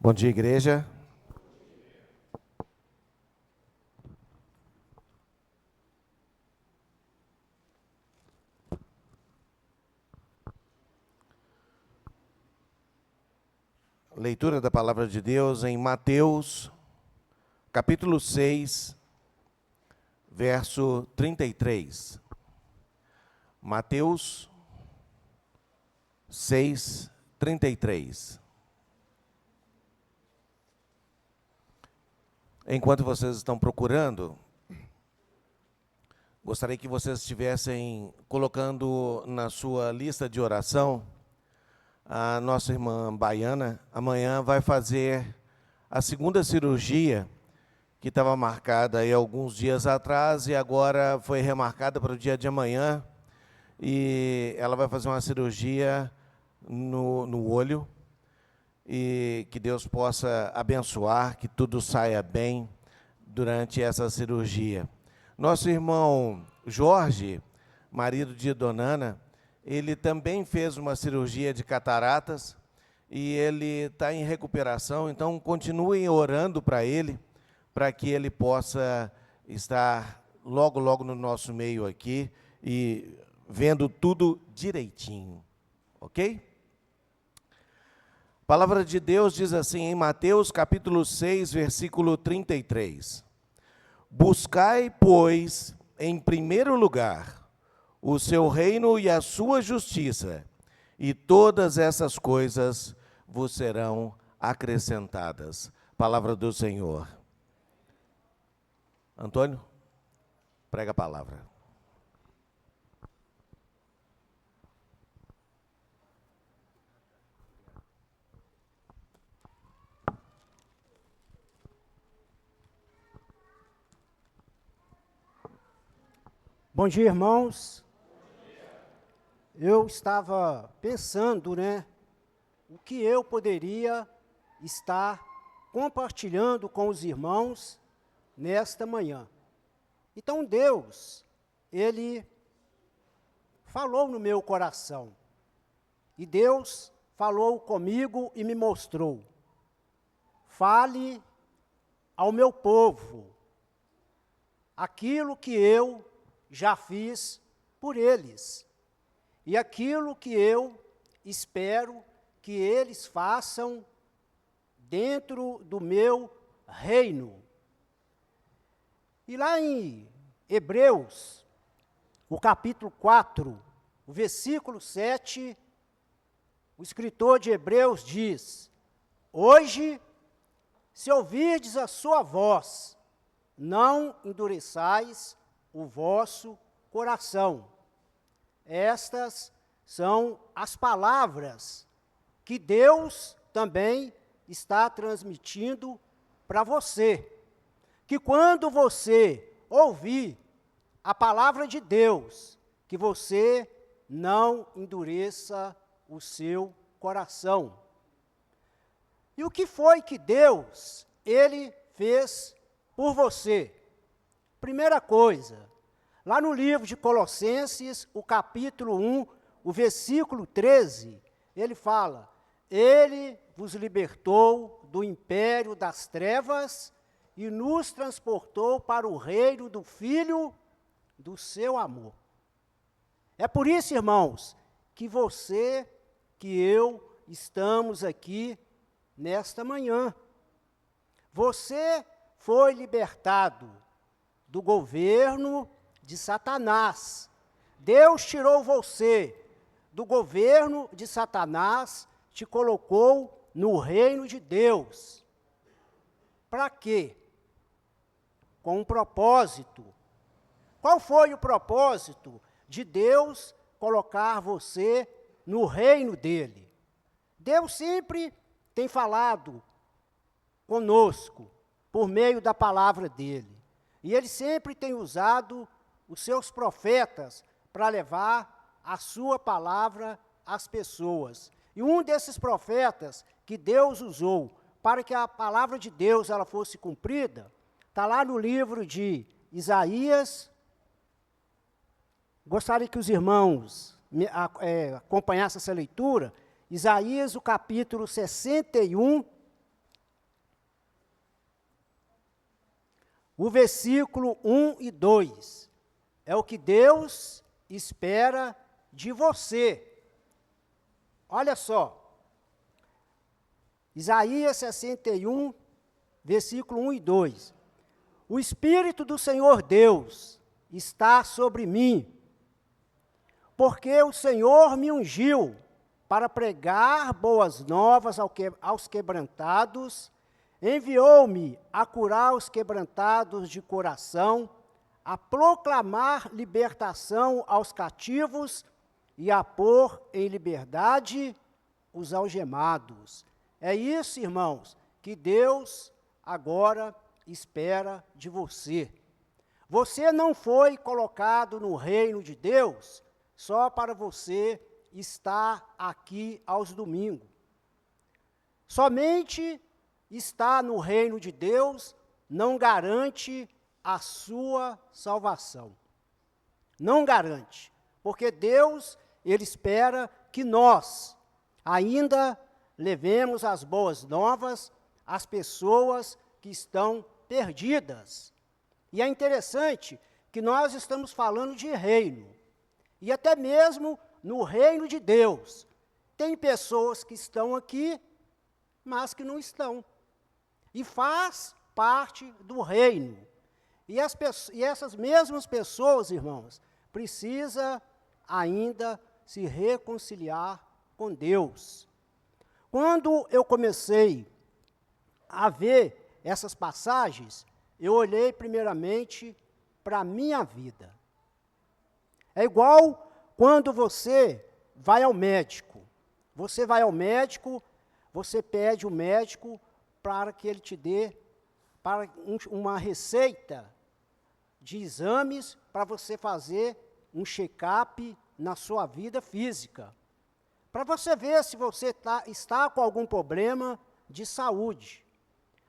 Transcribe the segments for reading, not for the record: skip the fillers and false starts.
Bom dia, igreja. Leitura da palavra de Deus em Mateus, capítulo 6, verso 33. Mateus 6, 33. Enquanto vocês estão procurando, gostaria que vocês estivessem colocando na sua lista de oração a nossa irmã Baiana. Amanhã vai fazer a segunda cirurgia, que estava marcada aí alguns dias atrás e agora foi remarcada para o dia de amanhã. E ela vai fazer uma cirurgia no olho, e que Deus possa abençoar, que tudo saia bem durante essa cirurgia. Nosso irmão Jorge, marido de Dona Ana, ele também fez uma cirurgia de cataratas e ele está em recuperação, então continuem orando para ele, para que ele possa estar logo, logo no nosso meio aqui e vendo tudo direitinho, ok? A palavra de Deus diz assim em Mateus capítulo 6, versículo 33. Buscai, pois, em primeiro lugar o seu reino e a sua justiça, e todas essas coisas vos serão acrescentadas. Palavra do Senhor. Antônio, prega a palavra. Bom dia, irmãos. Eu estava pensando, o que eu poderia estar compartilhando com os irmãos nesta manhã. Então, Deus, Ele falou no meu coração. E Deus falou comigo e me mostrou. Fale ao meu povo aquilo que eu já fiz por eles. E aquilo que eu espero que eles façam dentro do meu reino. E lá em Hebreus, o capítulo 4, o versículo 7, o escritor de Hebreus diz: hoje, se ouvirdes a sua voz, não endureçais o vosso coração. Estas são as palavras que Deus também está transmitindo para você. Que quando você ouvir a palavra de Deus, que você não endureça o seu coração. E o que foi que Deus, Ele fez por você? Primeira coisa, lá no livro de Colossenses, o capítulo 1, o versículo 13, ele fala: Ele vos libertou do império das trevas e nos transportou para o reino do Filho do seu amor. É por isso, irmãos, que você, que eu, estamos aqui nesta manhã. Você foi libertado do governo de Satanás. Deus tirou você do governo de Satanás, te colocou no reino de Deus. Para quê? Com um propósito. Qual foi o propósito de Deus colocar você no reino dele? Deus sempre tem falado conosco por meio da palavra dele. E ele sempre tem usado os seus profetas para levar a sua palavra às pessoas. E um desses profetas que Deus usou para que a palavra de Deus ela fosse cumprida, está lá no livro de Isaías. Gostaria que os irmãos acompanhassem essa leitura. Isaías, o capítulo 61, o versículo 1 e 2. É o que Deus espera de você. Olha só. Isaías 61, versículo 1 e 2. O Espírito do Senhor Deus está sobre mim, porque o Senhor me ungiu para pregar boas novas aos quebrantados, enviou-me a curar os quebrantados de coração, a proclamar libertação aos cativos e a pôr em liberdade os algemados. É isso, irmãos, que Deus agora espera de você. Você não foi colocado no reino de Deus só para você estar aqui aos domingos. Somente estar no reino de Deus não garante a sua salvação. Não garante, porque Deus, Ele espera que nós ainda levemos as boas novas às pessoas que estão perdidas. E é interessante que nós estamos falando de reino, e até mesmo no reino de Deus. Tem pessoas que estão aqui, mas que não estão. E faz parte do reino. E essas mesmas pessoas, irmãos, precisam ainda se reconciliar com Deus. Quando eu comecei a ver essas passagens, eu olhei primeiramente para a minha vida. É igual quando você vai ao médico. Você vai ao médico, você pede ao médico para que ele te dê uma receita de exames para você fazer um check-up na sua vida física. Para você ver se você está com algum problema de saúde.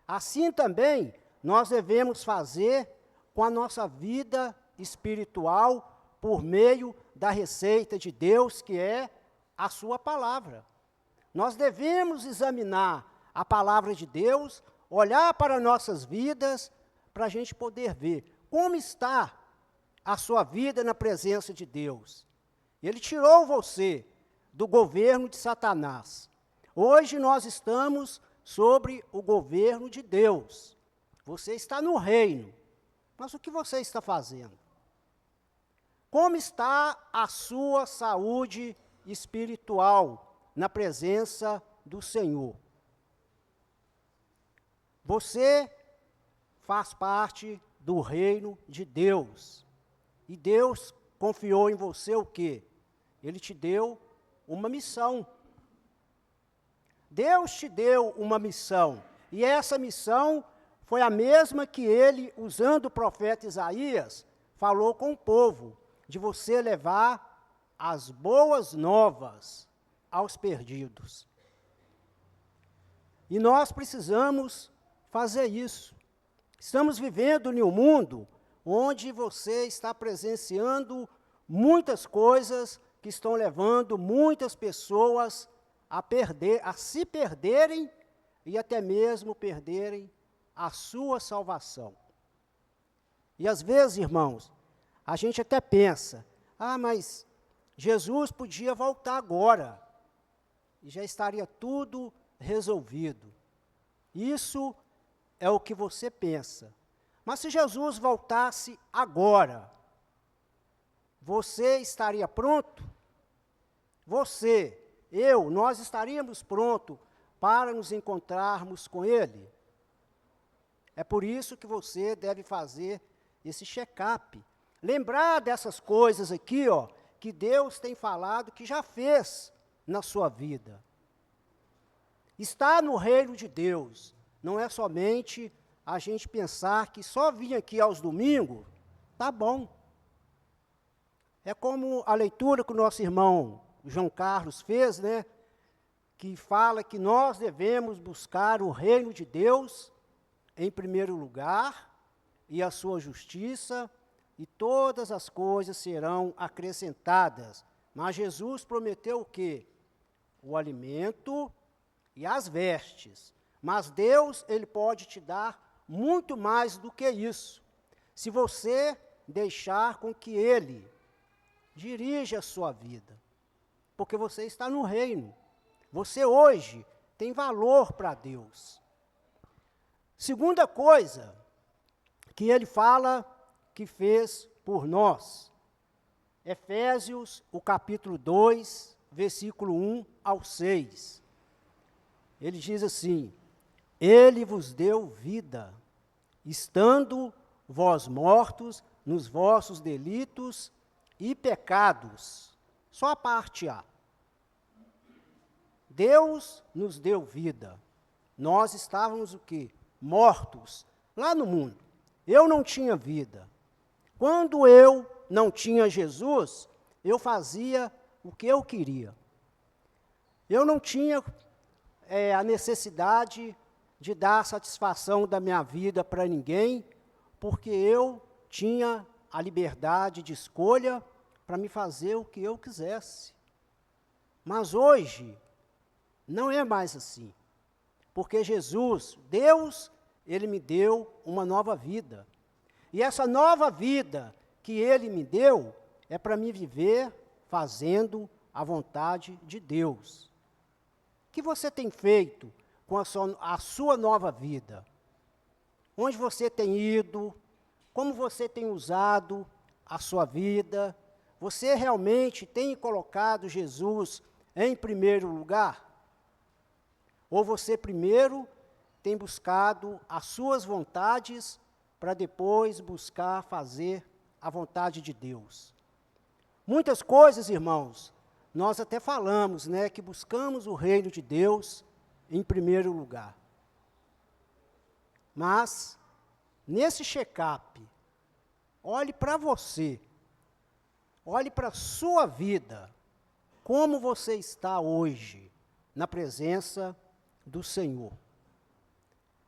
Assim também, nós devemos fazer com a nossa vida espiritual por meio da receita de Deus, que é a sua palavra. Nós devemos examinar a palavra de Deus, olhar para nossas vidas, para a gente poder ver como está a sua vida na presença de Deus. Ele tirou você do governo de Satanás. Hoje nós estamos sobre o governo de Deus. Você está no reino, mas o que você está fazendo? Como está a sua saúde espiritual na presença do Senhor? Você faz parte do reino de Deus. E Deus confiou em você o quê? Ele te deu uma missão. Deus te deu uma missão. E essa missão foi a mesma que ele, usando o profeta Isaías, falou com o povo, de você levar as boas novas aos perdidos. E nós precisamos fazer isso. Estamos vivendo em um mundo onde você está presenciando muitas coisas que estão levando muitas pessoas a se perderem e até mesmo perderem a sua salvação. E às vezes, irmãos, a gente até pensa, mas Jesus podia voltar agora, e já estaria tudo resolvido. Isso é o que você pensa. Mas se Jesus voltasse agora, você estaria pronto? Você, eu, nós estaríamos prontos para nos encontrarmos com Ele? É por isso que você deve fazer esse check-up. Lembrar dessas coisas aqui, que Deus tem falado, que já fez na sua vida. Estar no reino de Deus não é somente a gente pensar que só vir aqui aos domingos, tá bom. É como a leitura que o nosso irmão João Carlos fez, né? Que fala que nós devemos buscar o reino de Deus em primeiro lugar e a sua justiça, e todas as coisas serão acrescentadas. Mas Jesus prometeu o quê? O alimento e as vestes. Mas Deus, Ele pode te dar muito mais do que isso. Se você deixar com que Ele dirija a sua vida, porque você está no reino. Você hoje tem valor para Deus. Segunda coisa que ele fala que fez por nós. Efésios, o capítulo 2, versículo 1 ao 6. Ele diz assim: Ele vos deu vida, estando vós mortos nos vossos delitos e pecados. Só a parte A. Deus nos deu vida. Nós estávamos o quê? Mortos, lá no mundo. Eu não tinha vida. Quando eu não tinha Jesus, eu fazia o que eu queria. Eu não tinha a necessidade de dar satisfação da minha vida para ninguém, porque eu tinha a liberdade de escolha para me fazer o que eu quisesse. Mas hoje, não é mais assim. Porque Jesus, Deus, Ele me deu uma nova vida. E essa nova vida que Ele me deu é para me viver fazendo a vontade de Deus. O que você tem feito com a sua nova vida? Onde você tem ido? Como você tem usado a sua vida? Você realmente tem colocado Jesus em primeiro lugar? Ou você primeiro tem buscado as suas vontades para depois buscar fazer a vontade de Deus? Muitas coisas, irmãos, nós até falamos, né, que buscamos o reino de Deus em primeiro lugar. Mas, nesse check-up, olhe para você, olhe para a sua vida, como você está hoje na presença do Senhor.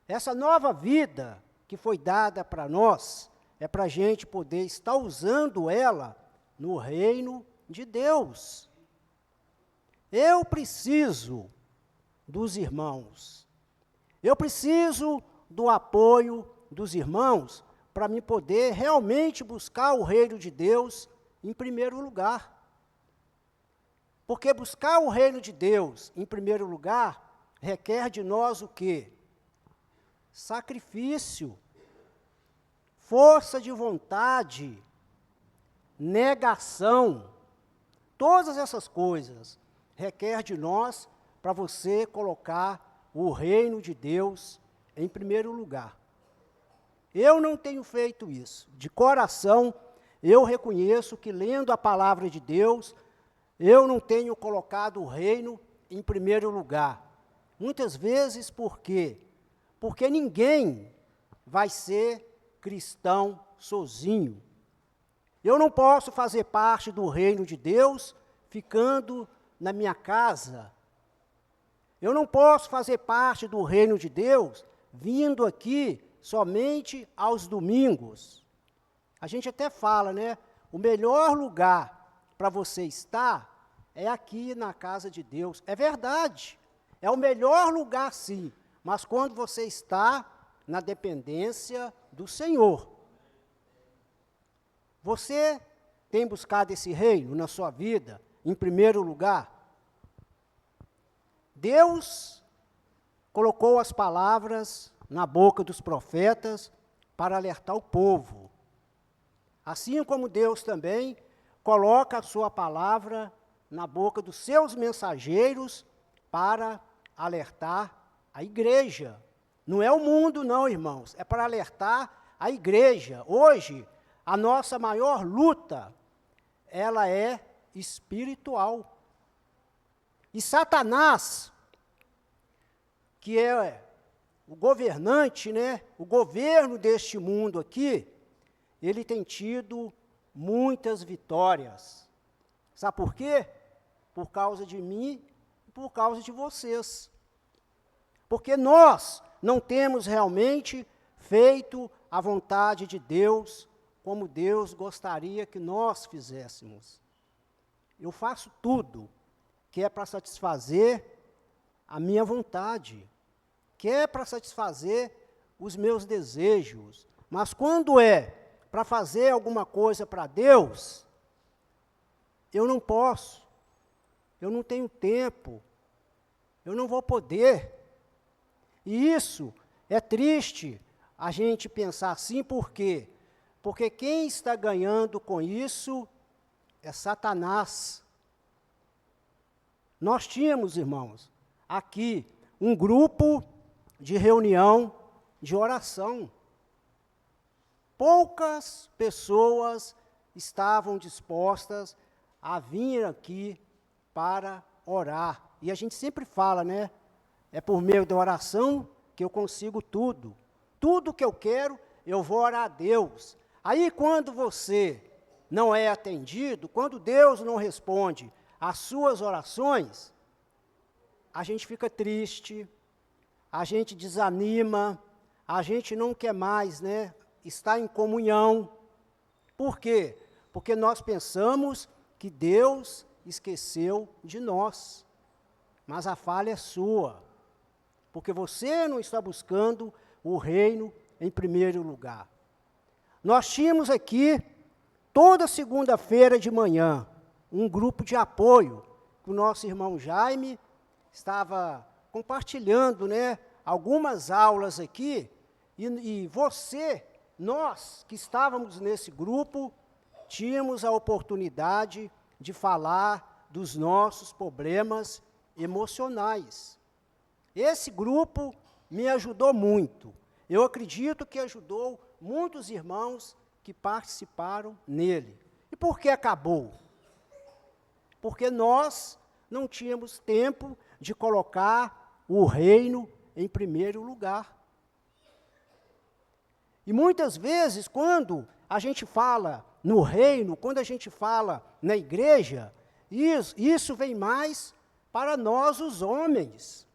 Essa nova vida que foi dada para nós, é para a gente poder estar usando ela no reino de Deus. Eu preciso dos irmãos. Eu preciso do apoio dos irmãos para me poder realmente buscar o reino de Deus em primeiro lugar. Porque buscar o reino de Deus em primeiro lugar requer de nós o quê? Sacrifício, força de vontade, negação. Todas essas coisas requer de nós para você colocar o reino de Deus em primeiro lugar. Eu não tenho feito isso. De coração, eu reconheço que lendo a palavra de Deus, eu não tenho colocado o reino em primeiro lugar. Muitas vezes, por quê? Porque ninguém vai ser cristão sozinho. Eu não posso fazer parte do reino de Deus ficando na minha casa. Eu não posso fazer parte do reino de Deus vindo aqui somente aos domingos. A gente até fala, né? O melhor lugar para você estar é aqui na casa de Deus. É verdade. É o melhor lugar, sim. Mas quando você está na dependência do Senhor. Você tem buscado esse reino na sua vida, em primeiro lugar? Deus colocou as palavras na boca dos profetas para alertar o povo. Assim como Deus também coloca a sua palavra na boca dos seus mensageiros para alertar a igreja. Não é o mundo, não, irmãos, é para alertar a igreja. Hoje, a nossa maior luta, ela é espiritual. E Satanás, que é o governante, né, o governo deste mundo aqui, ele tem tido muitas vitórias. Sabe por quê? Por causa de mim e por causa de vocês. Porque nós não temos realmente feito a vontade de Deus como Deus gostaria que nós fizéssemos. Eu faço tudo que é para satisfazer a minha vontade, que é para satisfazer os meus desejos. Mas quando é para fazer alguma coisa para Deus, eu não posso, eu não tenho tempo, eu não vou poder. E isso é triste a gente pensar assim, por quê? Porque quem está ganhando com isso é Satanás. Nós tínhamos, irmãos, aqui um grupo de reunião de oração. Poucas pessoas estavam dispostas a vir aqui para orar. E a gente sempre fala, né? É por meio da oração que eu consigo tudo. Tudo que eu quero, eu vou orar a Deus. Aí, quando você não é atendido, quando Deus não responde às suas orações, a gente fica triste, a gente desanima, a gente não quer mais, né, estar em comunhão. Por quê? Porque nós pensamos que Deus esqueceu de nós. Mas a falha é sua, porque você não está buscando o reino em primeiro lugar. Nós tínhamos aqui, toda segunda-feira de manhã, um grupo de apoio, que o nosso irmão Jaime estava compartilhando, né, algumas aulas aqui, e nós que estávamos nesse grupo, tínhamos a oportunidade de falar dos nossos problemas emocionais. Esse grupo me ajudou muito. Eu acredito que ajudou muitos irmãos que participaram nele. E por que acabou? Porque nós não tínhamos tempo de colocar o reino em primeiro lugar. E muitas vezes, quando a gente fala no reino, quando a gente fala na igreja, isso vem mais para nós, os homens.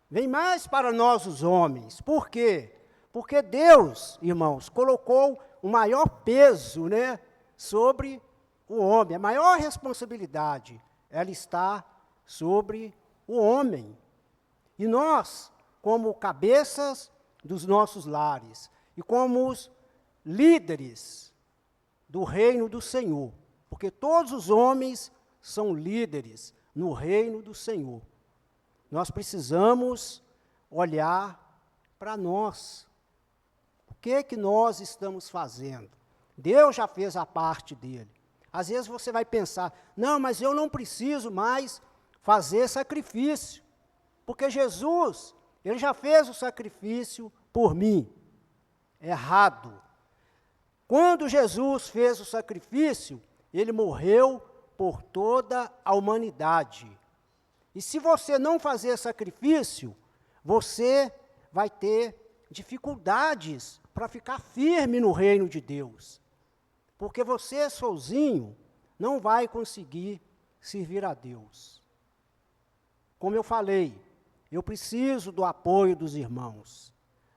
Vem mais para nós, os homens. Por quê? Porque Deus, irmãos, colocou o maior peso, né, sobre o homem. A maior responsabilidade, ela está sobre o homem. E nós, como cabeças dos nossos lares, e como os líderes do reino do Senhor, porque todos os homens são líderes no reino do Senhor. Nós precisamos olhar para nós. O que nós estamos fazendo? Deus já fez a parte dele. Às vezes você vai pensar, não, mas eu não preciso mais fazer sacrifício, porque Jesus, ele já fez o sacrifício por mim. Errado. Quando Jesus fez o sacrifício, ele morreu por toda a humanidade. E se você não fazer sacrifício, você vai ter dificuldades para ficar firme no reino de Deus. Porque você sozinho não vai conseguir servir a Deus. Como eu falei, eu preciso do apoio dos irmãos.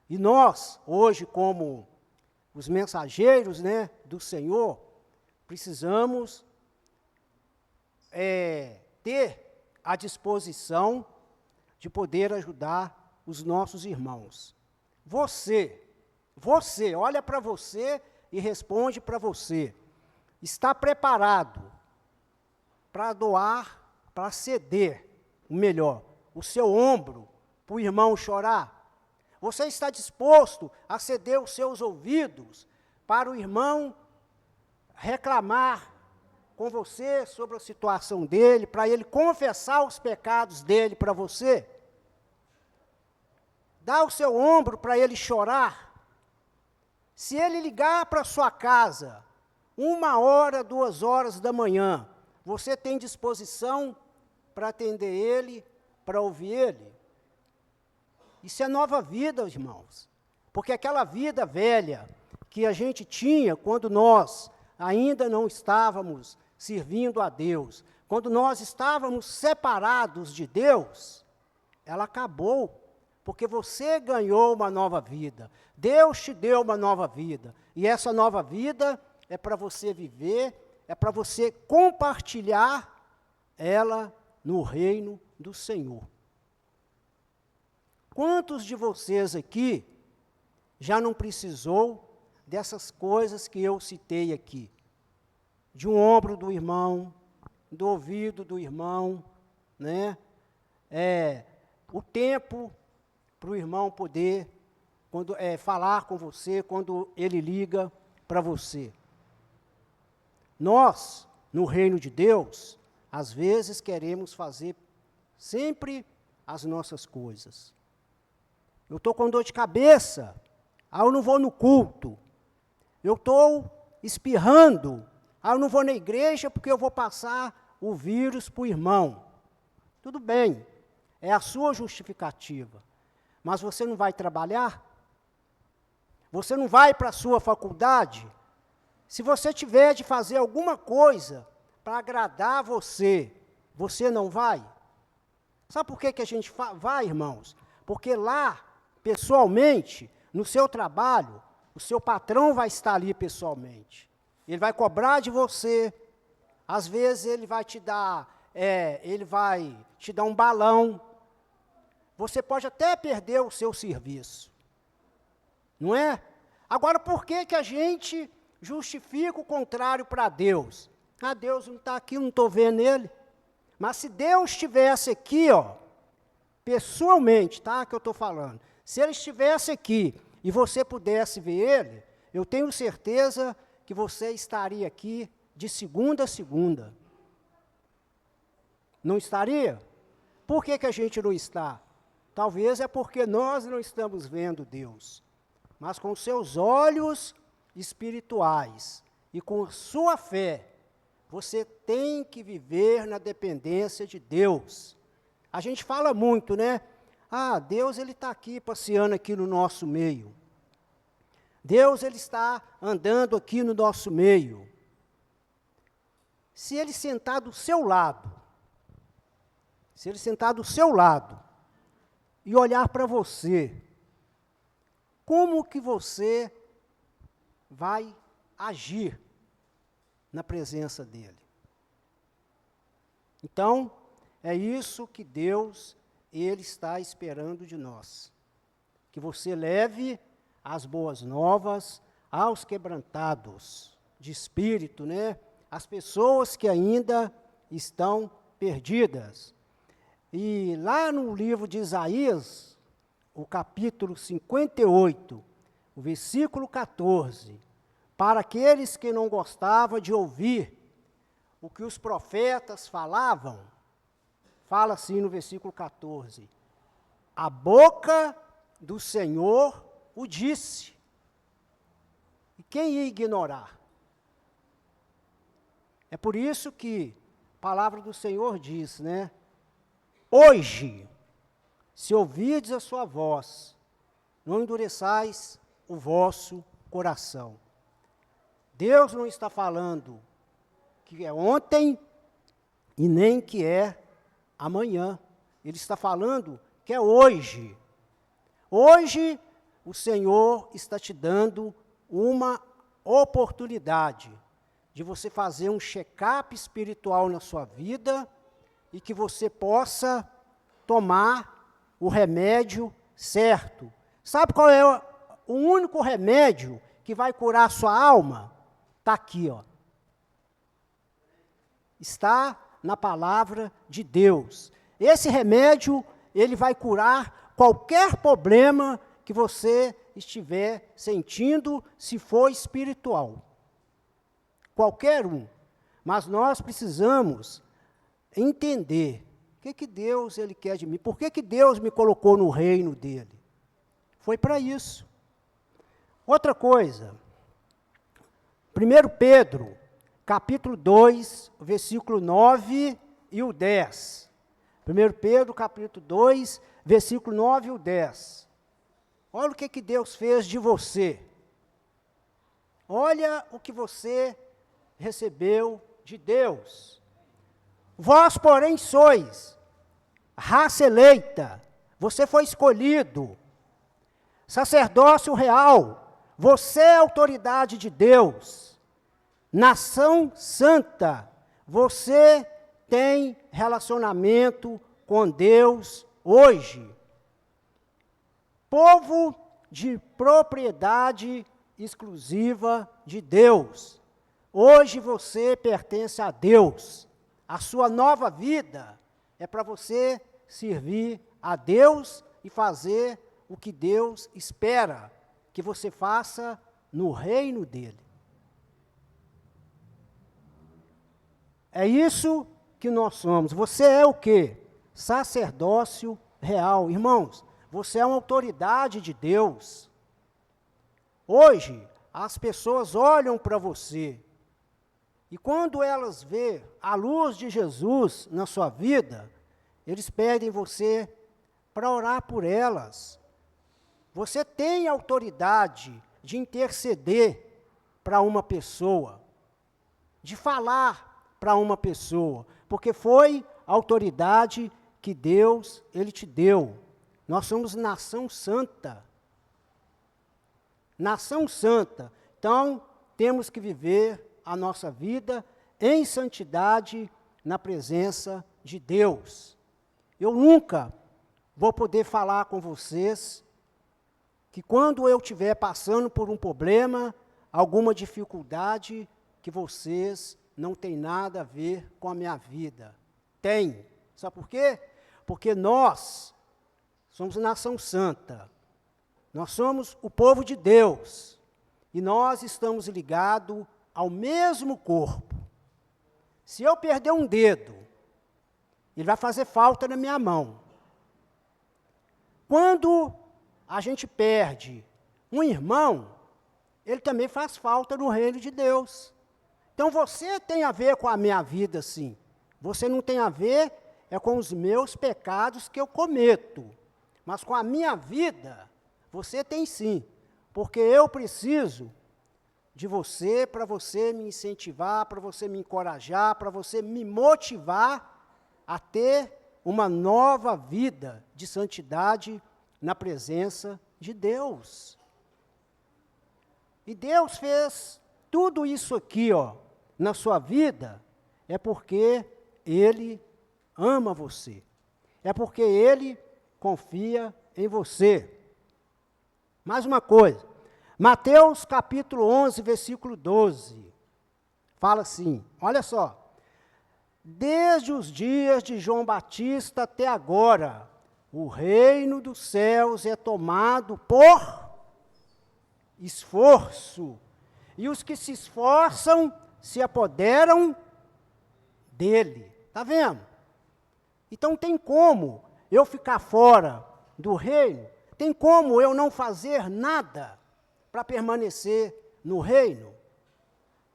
E nós, hoje, como os mensageiros, né, do Senhor, precisamos ter a disposição de poder ajudar os nossos irmãos. Você, olha para você e responde para você. Está preparado para doar, para ceder, o melhor, o seu ombro para o irmão chorar? Você está disposto a ceder os seus ouvidos para o irmão reclamar com você sobre a situação dele, para ele confessar os pecados dele para você? Dá o seu ombro para ele chorar? Se ele ligar para a sua casa, 1h, 2h da manhã, você tem disposição para atender ele, para ouvir ele? Isso é nova vida, irmãos. Porque aquela vida velha que a gente tinha quando nós ainda não estávamos servindo a Deus, quando nós estávamos separados de Deus, ela acabou. Porque você ganhou uma nova vida. Deus te deu uma nova vida. E essa nova vida é para você viver, é para você compartilhar ela no reino do Senhor. Quantos de vocês aqui já não precisou dessas coisas que eu citei aqui? De um ombro do irmão, do ouvido do irmão, né? O tempo para o irmão poder falar com você quando ele liga para você. Nós, no reino de Deus, às vezes queremos fazer sempre as nossas coisas. Eu estou com dor de cabeça, eu não vou no culto. Eu estou espirrando, eu não vou na igreja porque eu vou passar o vírus para o irmão. Tudo bem, é a sua justificativa. Mas você não vai trabalhar? Você não vai para a sua faculdade? Se você tiver de fazer alguma coisa para agradar você, você não vai? Sabe por que a gente vai, irmãos? Porque lá, pessoalmente, no seu trabalho, o seu patrão vai estar ali pessoalmente. Ele vai cobrar de você. Às vezes ele vai te dar um balão. Você pode até perder o seu serviço. Não é? Agora, por que a gente justifica o contrário para Deus? Deus não está aqui, não estou vendo ele. Mas se Deus estivesse aqui, pessoalmente, tá, que eu estou falando, se ele estivesse aqui e você pudesse ver ele, eu tenho certeza que você estaria aqui de segunda a segunda. Não estaria? Por que a gente não está? Talvez é porque nós não estamos vendo Deus. Mas com seus olhos espirituais e com sua fé, você tem que viver na dependência de Deus. A gente fala muito, né? Deus ele está aqui, passeando aqui no nosso meio. Deus ele está andando aqui no nosso meio. Se ele sentar do seu lado, e olhar para você, como que você vai agir na presença dele? Então, é isso que Deus, ele está esperando de nós. Que você leve as boas novas aos quebrantados de espírito, né? As pessoas que ainda estão perdidas. E lá no livro de Isaías, o capítulo 58, o versículo 14, para aqueles que não gostavam de ouvir o que os profetas falavam, fala assim no versículo 14, a boca do Senhor o disse. E quem ia ignorar? É por isso que a palavra do Senhor diz, né? Hoje, se ouvirdes a sua voz, não endureçais o vosso coração. Deus não está falando que é ontem e nem que é amanhã. Ele está falando que é hoje. Hoje, o Senhor está te dando uma oportunidade de você fazer um check-up espiritual na sua vida e que você possa tomar o remédio certo. Sabe qual é o único remédio que vai curar a sua alma? Está aqui, Está na palavra de Deus. Esse remédio, ele vai curar qualquer problema que você estiver sentindo, se for espiritual. Qualquer um. Mas nós precisamos entender o que Deus ele quer de mim. Por que Deus me colocou no reino dele? Foi para isso. Outra coisa. 1 Pedro, capítulo 2, versículo 9 e o 10. 1 Pedro, capítulo 2, versículo 9 e o 10. Olha o que Deus fez de você. Olha o que você recebeu de Deus. Vós, porém, sois raça eleita, você foi escolhido, sacerdócio real, você é autoridade de Deus, nação santa, você tem relacionamento com Deus hoje. povo de propriedade exclusiva de Deus. Hoje você pertence a Deus. A sua nova vida é para você servir a Deus e fazer o que Deus espera que você faça no reino dele. É isso que nós somos. Você é o quê? Sacerdócio real. Irmãos, você é uma autoridade de Deus. Hoje, as pessoas olham para você e quando elas vêem a luz de Jesus na sua vida, eles pedem você para orar por elas. Você tem autoridade de interceder para uma pessoa, de falar para uma pessoa, porque foi a autoridade que Deus, Ele te deu. Nós somos nação santa. Nação santa. Então, temos que viver a nossa vida em santidade na presença de Deus. Eu nunca vou poder falar com vocês que quando eu estiver passando por um problema, alguma dificuldade, que vocês não têm nada a ver com a minha vida. Tem. Sabe por quê? Porque nós somos nação santa. Nós somos o povo de Deus. E nós estamos ligados ao mesmo corpo. Se eu perder um dedo, ele vai fazer falta na minha mão. Quando a gente perde um irmão, ele também faz falta no reino de Deus. Então você tem a ver com a minha vida, sim. Você não tem a ver com os meus pecados que eu cometo. Mas com a minha vida, você tem sim. Porque eu preciso de você, para você me incentivar, para você me encorajar, para você me motivar a ter uma nova vida de santidade na presença de Deus. E Deus fez tudo isso aqui, na sua vida, é porque Ele ama você. É porque Ele confia em você. Mais uma coisa, Mateus capítulo 11, versículo 12, fala assim, olha só, desde os dias de João Batista até agora, o reino dos céus é tomado por esforço, e os que se esforçam se apoderam dele. Está vendo? Então tem como eu ficar fora do reino? Tem como eu não fazer nada para permanecer no reino?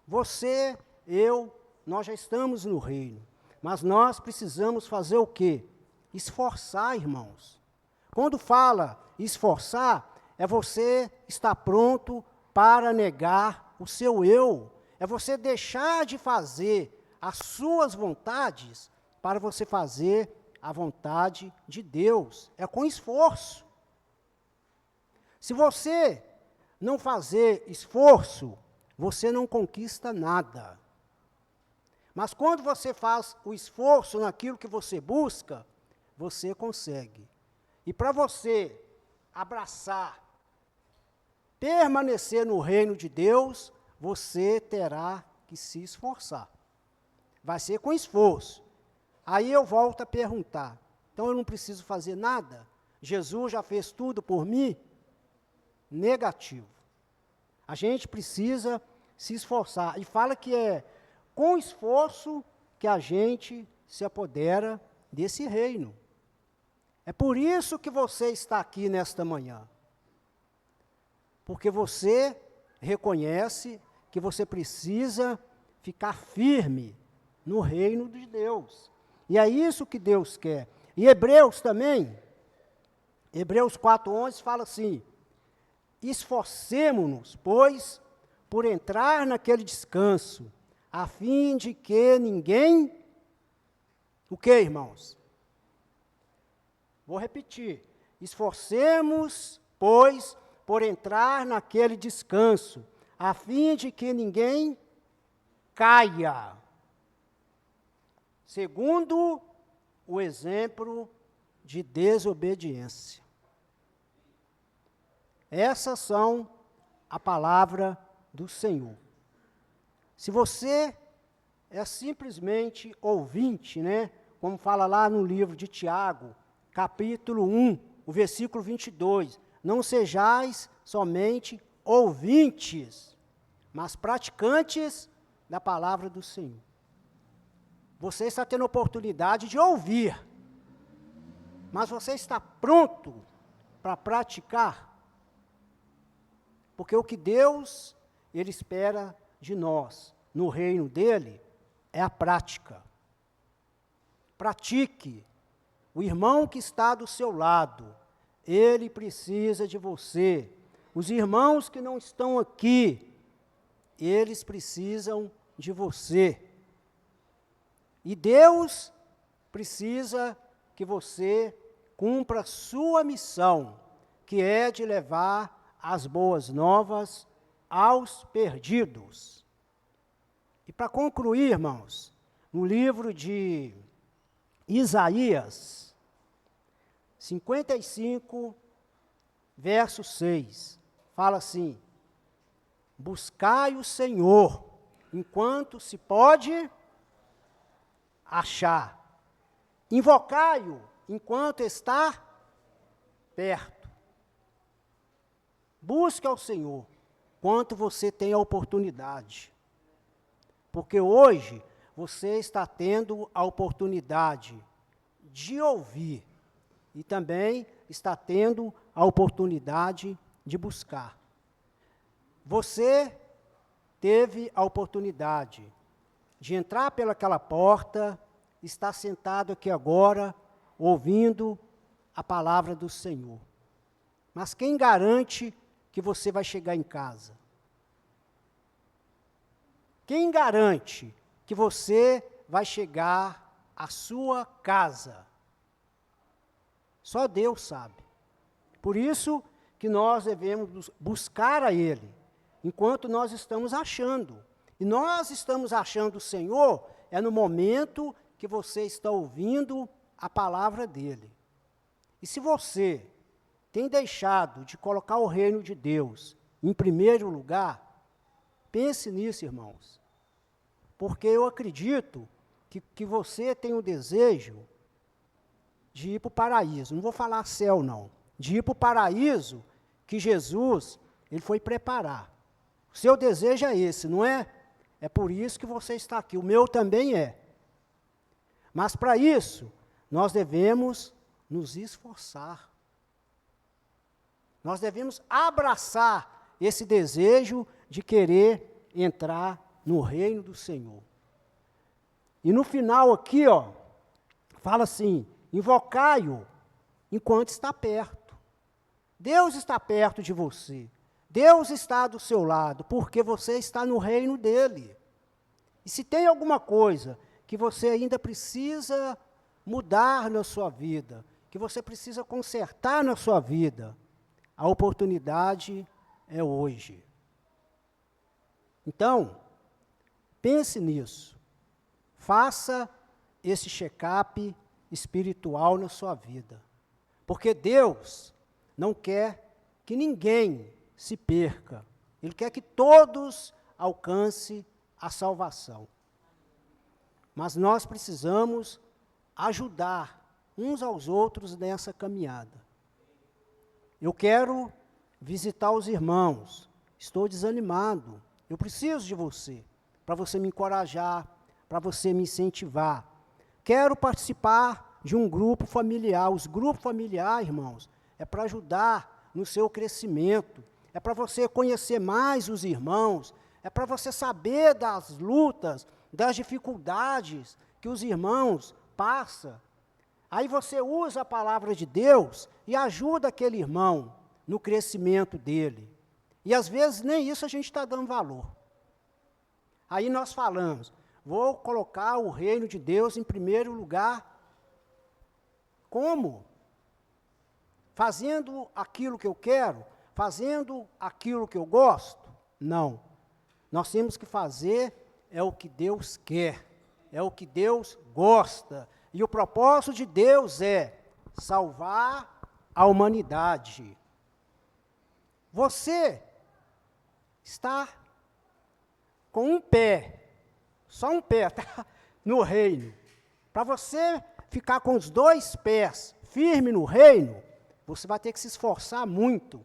Você, eu, nós já estamos no reino, mas nós precisamos fazer o quê? Esforçar, irmãos. Quando fala esforçar, é você estar pronto para negar o seu eu. É você deixar de fazer as suas vontades para você fazer a vontade de Deus. É com esforço. Se você não fazer esforço, você não conquista nada. Mas quando você faz o esforço naquilo que você busca, você consegue. E para você abraçar, permanecer no reino de Deus, você terá que se esforçar. Vai ser com esforço. Aí eu volto a perguntar, então eu não preciso fazer nada? Jesus já fez tudo por mim? Negativo. A gente precisa se esforçar. E fala que é com esforço que a gente se apodera desse reino. É por isso que você está aqui nesta manhã. Porque você reconhece que você precisa ficar firme no reino de Deus. E é isso que Deus quer. E Hebreus também, Hebreus 4:11 fala assim, esforcemo-nos, pois, por entrar naquele descanso, a fim de que ninguém... O que, irmãos? Vou repetir. Esforcemos, pois, por entrar naquele descanso, a fim de que ninguém caia. Segundo o exemplo de desobediência. Essas são a palavra do Senhor. Se você é simplesmente ouvinte, né? Como fala lá no livro de Tiago, capítulo 1, o versículo 22, não sejais somente ouvintes, mas praticantes da palavra do Senhor. Você está tendo a oportunidade de ouvir, mas você está pronto para praticar? Porque o que Deus, Ele espera de nós, no reino dEle, é a prática. Pratique. O irmão que está do seu lado, ele precisa de você. Os irmãos que não estão aqui, eles precisam de você. E Deus precisa que você cumpra a sua missão, que é de levar as boas novas aos perdidos. E para concluir, irmãos, no livro de Isaías 55, verso 6, fala assim: buscai o Senhor, enquanto se pode achar, invocai-o, enquanto está perto. Busque ao Senhor, enquanto você tem a oportunidade, porque hoje você está tendo a oportunidade de ouvir e também está tendo a oportunidade de buscar. Você teve a oportunidade de entrar pelaquela porta, está sentado aqui agora, ouvindo a palavra do Senhor. Mas quem garante que você vai chegar em casa? Quem garante que você vai chegar à sua casa? Só Deus sabe. Por isso que nós devemos buscar a Ele, enquanto nós estamos achando. E nós estamos achando o Senhor é no momento que você está ouvindo a palavra dEle. E se você tem deixado de colocar o reino de Deus em primeiro lugar, pense nisso, irmãos. Porque eu acredito que você tem o desejo de ir para o paraíso. Não vou falar céu, não. De ir para o paraíso que Jesus, Ele foi preparar. O seu desejo é esse, não é? É por isso que você está aqui. O meu também é. Mas para isso, nós devemos nos esforçar. Nós devemos abraçar esse desejo de querer entrar no reino do Senhor. E no final aqui, ó, fala assim: invocai-o enquanto está perto. Deus está perto de você. Deus está do seu lado, porque você está no reino dEle. E se tem alguma coisa que você ainda precisa mudar na sua vida, que você precisa consertar na sua vida, a oportunidade é hoje. Então, pense nisso. Faça esse check-up espiritual na sua vida. Porque Deus não quer que ninguém se perca. Ele quer que todos alcancem a salvação. Mas nós precisamos ajudar uns aos outros nessa caminhada. Eu quero visitar os irmãos. Estou desanimado. Eu preciso de você, para você me encorajar, para você me incentivar. Quero participar de um grupo familiar. Os grupos familiares, irmãos, é para ajudar no seu crescimento. É para você conhecer mais os irmãos. É para você saber das lutas, das dificuldades que os irmãos passam. Aí você usa a palavra de Deus e ajuda aquele irmão no crescimento dele. E às vezes nem isso a gente está dando valor. Aí nós falamos, vou colocar o reino de Deus em primeiro lugar. Como? Fazendo aquilo que eu quero? Fazendo aquilo que eu gosto? Não. Nós temos que fazer é o que Deus quer, é o que Deus gosta. E o propósito de Deus é salvar a humanidade. você está com um pé, só um pé, tá? No reino. Para você ficar com os 2 pés firme no reino, você vai ter que se esforçar muito.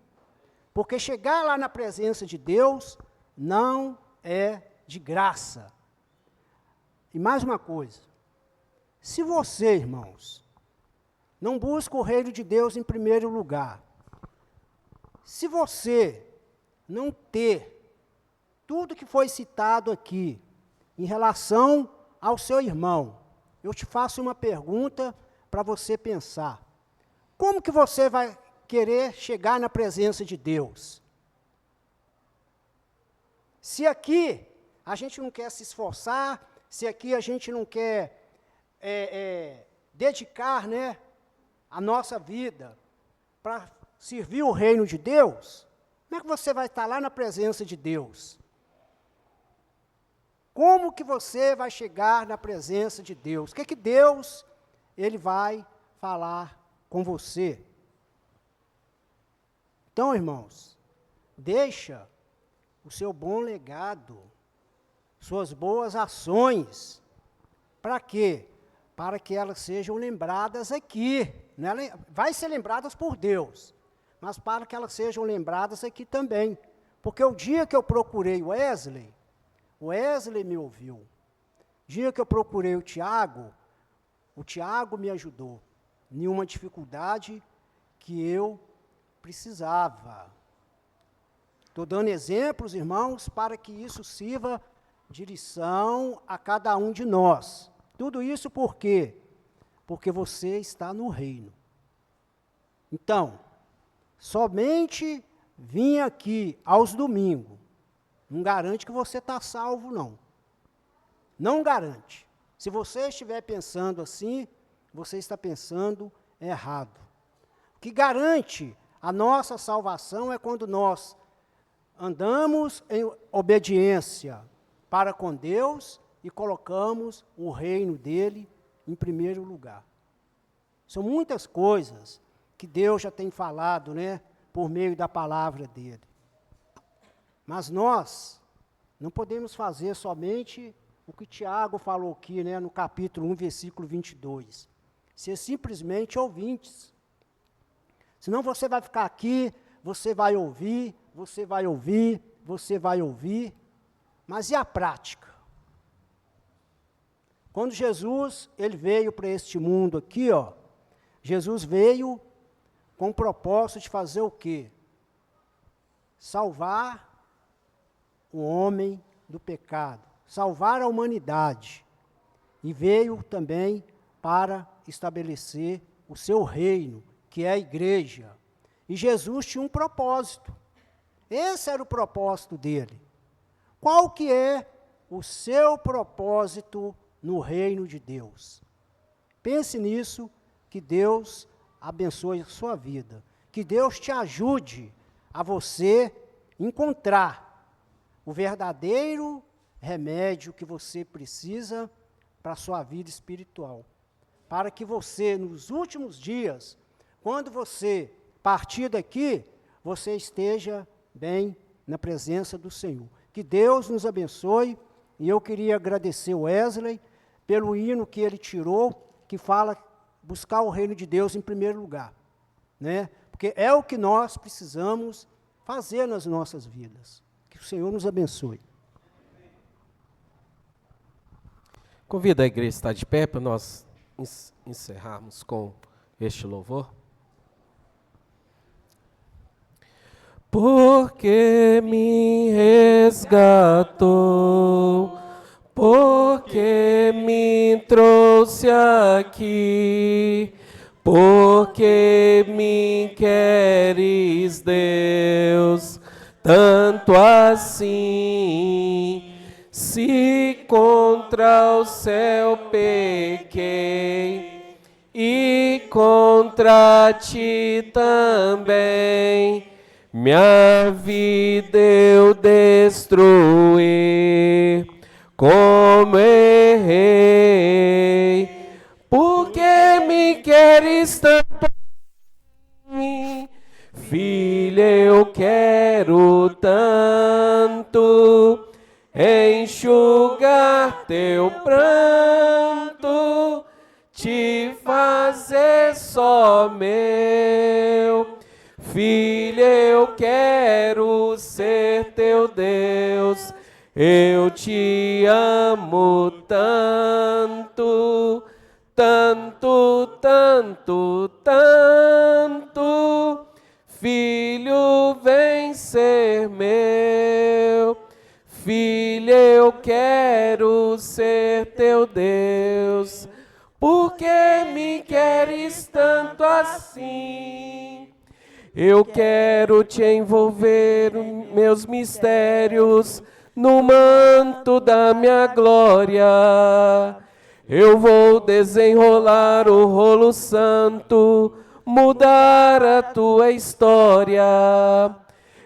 Porque chegar lá na presença de Deus não é de graça. E mais uma coisa, se você, irmãos, não busca o reino de Deus em primeiro lugar, se você não ter tudo que foi citado aqui em relação ao seu irmão, eu te faço uma pergunta para você pensar. Como que você vai querer chegar na presença de Deus? Se aqui a gente não quer se esforçar, se aqui a gente não quer dedicar, né, a nossa vida para servir o reino de Deus, como é que você vai estar lá na presença de Deus? Como que você vai chegar na presença de Deus? O que Deus ele vai falar com você? Então, irmãos, deixa o seu bom legado, suas boas ações. Para quê? Para que elas sejam lembradas aqui. Né? Vai ser lembradas por Deus, mas para que elas sejam lembradas aqui também. Porque o dia que eu procurei o Wesley me ouviu. O dia que eu procurei o Tiago me ajudou em uma dificuldade que eu precisava. Estou dando exemplos, irmãos, para que isso sirva de lição a cada um de nós. Tudo isso por quê? Porque você está no reino. Então, somente vir aqui aos domingos não garante que você está salvo, não. Não garante. Se você estiver pensando assim, você está pensando errado. O que garante a nossa salvação é quando nós andamos em obediência para com Deus e colocamos o reino dele em primeiro lugar. São muitas coisas que Deus já tem falado, né, por meio da palavra dele. Mas nós não podemos fazer somente o que Tiago falou aqui, né, no capítulo 1, versículo 22. Ser simplesmente ouvintes. Senão você vai ficar aqui, você vai ouvir, você vai ouvir, você vai ouvir. Mas e a prática? Quando Jesus ele veio para este mundo aqui, ó, Jesus veio com o propósito de fazer o quê? Salvar o homem do pecado, salvar a humanidade. E veio também para estabelecer o seu reino, que é a igreja. E Jesus tinha um propósito. Esse era o propósito dele. Qual que é o seu propósito no reino de Deus? Pense nisso, que Deus abençoe a sua vida. Que Deus te ajude a você encontrar o verdadeiro remédio que você precisa para a sua vida espiritual. Para que você, nos últimos dias, quando você partir daqui, você esteja bem na presença do Senhor. Que Deus nos abençoe, e eu queria agradecer o Wesley pelo hino que ele tirou, que fala buscar o reino de Deus em primeiro lugar, né? Porque é o que nós precisamos fazer nas nossas vidas. Que o Senhor nos abençoe. Convido a igreja a estar de pé para nós encerrarmos com este louvor. Porque me resgatou, porque me trouxe aqui, porque me queres, Deus, tanto assim. Se contra o céu pequei e contra ti também, minha vida eu destruí, como errei, porque me queres tanto, filha eu quero tanto enxugar teu pranto, te fazer só meu. Filho, eu quero ser teu Deus, eu te amo tanto, tanto, tanto, tanto. Filho, vem ser meu. Filho, eu quero ser teu Deus. Por que me queres tanto assim? Eu quero te envolver meus mistérios no manto da minha glória. Eu vou desenrolar o rolo santo, mudar a tua história.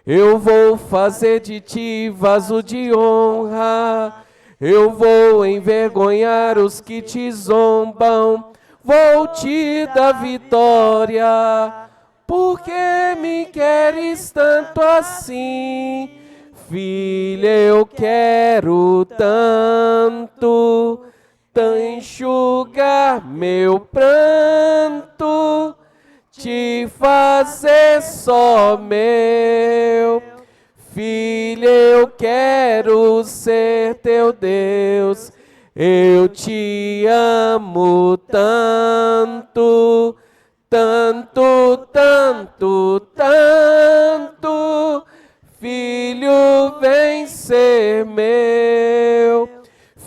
Eu vou fazer de ti vaso de honra. Eu vou envergonhar os que te zombam. Vou te dar vitória. Por que me queres tanto assim? Filho, eu quero tanto enxugar meu pranto, te fazer só meu. Filho, eu quero ser teu Deus, eu te amo tanto, tanto, tanto, tanto. Filho, vem ser meu.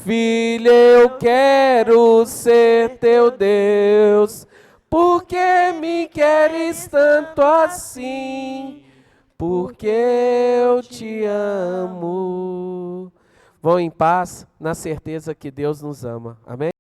Filho, eu quero ser teu Deus. Por que me queres tanto assim? Porque eu te amo. Vão em paz, na certeza que Deus nos ama. Amém?